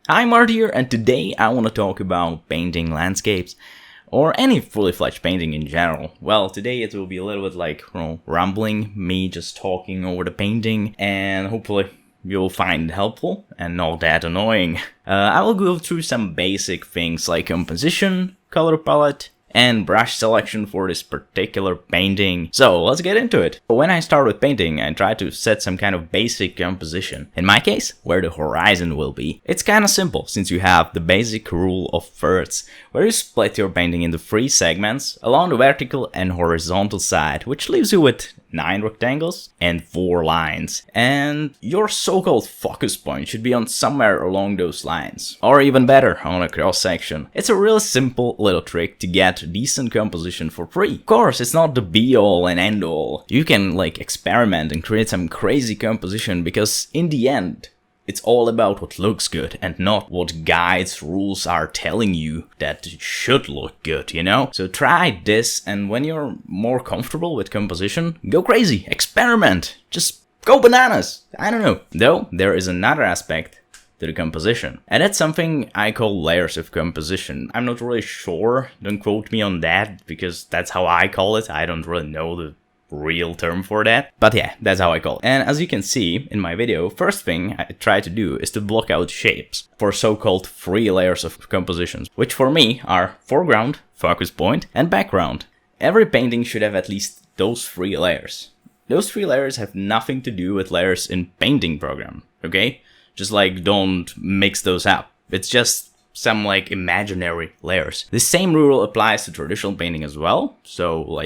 I'm Mart here, and today I want to talk about painting landscapes, or any fully fledged painting in general. Well, today it will be a little bit like, rambling, me just talking over the painting, and hopefully you'll find it helpful and not that annoying. I will go through some basic things like composition, color palette, and brush selection for this particular painting. So let's get into it. When I start with painting, I try to set some kind of basic composition. In my case, where the horizon will be. It's kind of simple since you have the basic rule of thirds, where you split your painting into 3 segments along the vertical and horizontal side, which leaves you with 9 rectangles and 4 lines. And your so-called focus point should be on somewhere along those lines. Or even better, on a cross section. It's a real simple little trick to get decent composition for free. Of course, it's not the be-all and end-all. You can experiment and create some crazy composition, because in the end, it's all about what looks good and not what guides, rules are telling you that it should look good, you know? So try this, and when you're more comfortable with composition, go crazy, experiment, just go bananas, I don't know. Though, there is another aspect to the composition, and that's something I call layers of composition. I'm not really sure, don't quote me on that, because that's how I call it. I don't really know the real term for that, but yeah, that's how I call it. And as you can see in my video, first thing I try to do is to block out shapes for so-called 3 layers of compositions, which for me are foreground, focus point, and background. Every painting should have at least those 3 layers. Those 3 layers have nothing to do with layers in painting program, okay? Just don't mix those up. It's just some imaginary layers. The same rule applies to traditional painting as well. So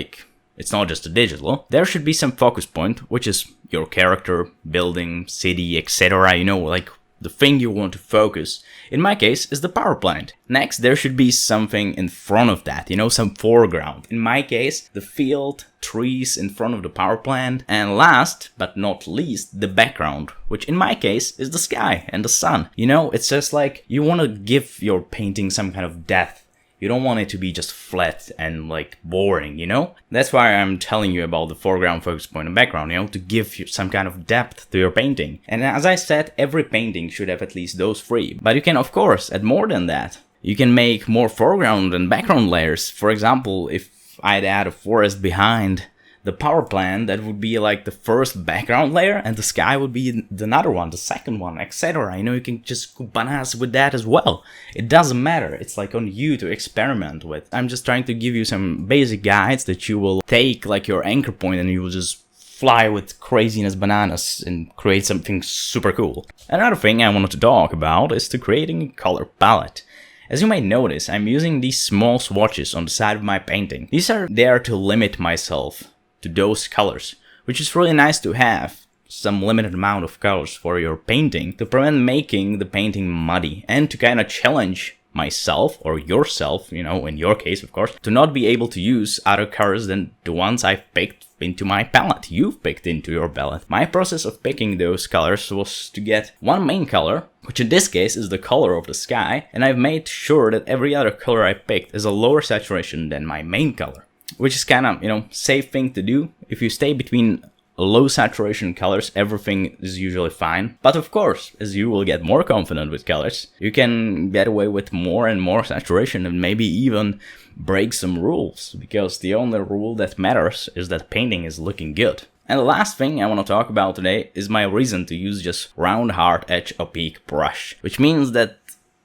it's not just a digital. There should be some focus point, which is your character, building, city, etc. You know, the thing you want to focus. In my case, is the power plant. Next, there should be something in front of that, you know, some foreground. In my case, the field, trees in front of the power plant. And last, but not least, the background, which in my case is the sky and the sun. You know, it's just you want to give your painting some kind of depth. You don't want it to be just flat and boring, you know? That's why I'm telling you about the foreground, focus point, and background, you know, to give you some kind of depth to your painting. And as I said, every painting should have at least those 3. But you can, of course, add more than that. You can make more foreground and background layers. For example, if I'd add a forest behind the power plant, that would be the first background layer, and the sky would be another one, the second one, etc. You know, you can just go bananas with that as well. It doesn't matter. It's on you to experiment with. I'm just trying to give you some basic guides that you will take your anchor point, and you will just fly with craziness bananas and create something super cool. Another thing I wanted to talk about is to creating a color palette. As you might notice, I'm using these small swatches on the side of my painting. These are there to limit myself to those colors, which is really nice to have some limited amount of colors for your painting to prevent making the painting muddy, and to kind of challenge myself or yourself, you know, in your case of course, to not be able to use other colors than the ones I've picked into my palette, you've picked into your palette. My process of picking those colors was to get one main color, which in this case is the color of the sky, and I've made sure that every other color I picked is a lower saturation than my main color. Which is kind of, you know, safe thing to do. If you stay between low saturation colors, everything is usually fine. But of course, as you will get more confident with colors, you can get away with more and more saturation, and maybe even break some rules. Because the only rule that matters is that painting is looking good. And the last thing I want to talk about today is my reason to use just round hard edge opaque brush. Which means that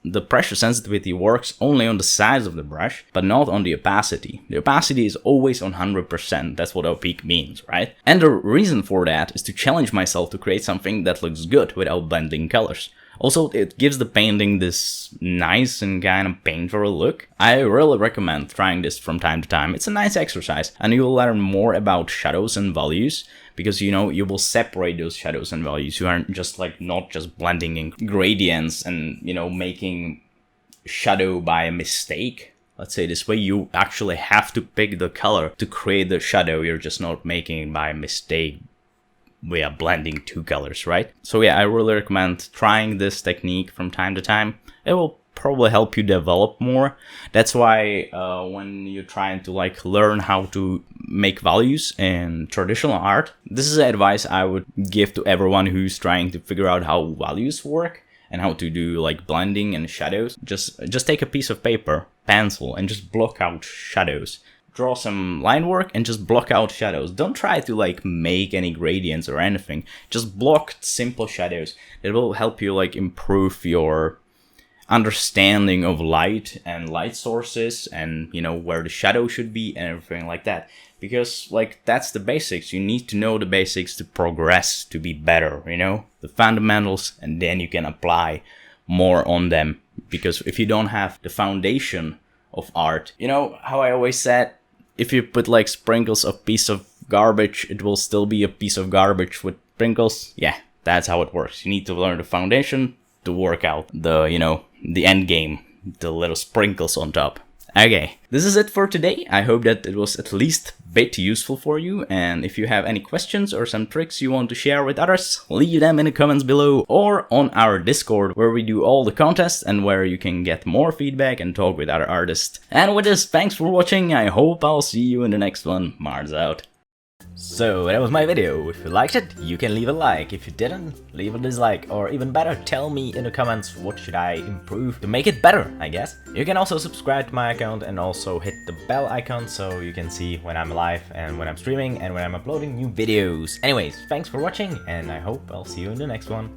the pressure sensitivity works only on the size of the brush, but not on the opacity. The opacity is always on 100%, that's what opaque means, right? And the reason for that is to challenge myself to create something that looks good without blending colors. Also, it gives the painting this nice and kind of painterly look. I really recommend trying this from time to time. It's a nice exercise, and you will learn more about shadows and values, because you know, you will separate those shadows and values. You aren't just not just blending in gradients and, you know, making shadow by a mistake. Let's say this way, you actually have to pick the color to create the shadow. You're just not making it by mistake. We are blending 2 colors, right? So yeah, I really recommend trying this technique from time to time. It will probably help you develop more. That's why when you're trying to learn how to make values in traditional art, this is advice I would give to everyone who's trying to figure out how values work. and how to do like blending and shadows, just take a piece of paper, pencil, and just block out shadows. Draw some line work and just block out shadows. Don't try to like make any gradients or anything. Just block simple shadows. It will help you like improve your understanding of light and light sources, and you know where the shadow should be and everything like that. Because like that's the basics. You need to know the basics to progress, to be better, you know, the fundamentals, and then you can apply more on them. Because if you don't have the foundation of art, you know how I always said, if you put like sprinkles of piece of garbage, it will still be a piece of garbage with sprinkles. Yeah, that's how it works. You need to learn the foundation to work out the, you know, the end game, the little sprinkles on top. Okay, this is it for today. I hope that it was at least a bit useful for you, and if you have any questions or some tricks you want to share with others, leave them in the comments below or on our Discord, where we do all the contests and where you can get more feedback and talk with other artists. And with this, thanks for watching. I hope I'll see you in the next one. Mart's out. So that was my video. If you liked it, you can leave a like. If you didn't, leave a dislike. Or even better, tell me in the comments what should I improve to make it better, I guess. You can also subscribe to my account and also hit the bell icon so you can see when I'm live and when I'm streaming and when I'm uploading new videos. Anyways, thanks for watching, and I hope I'll see you in the next one.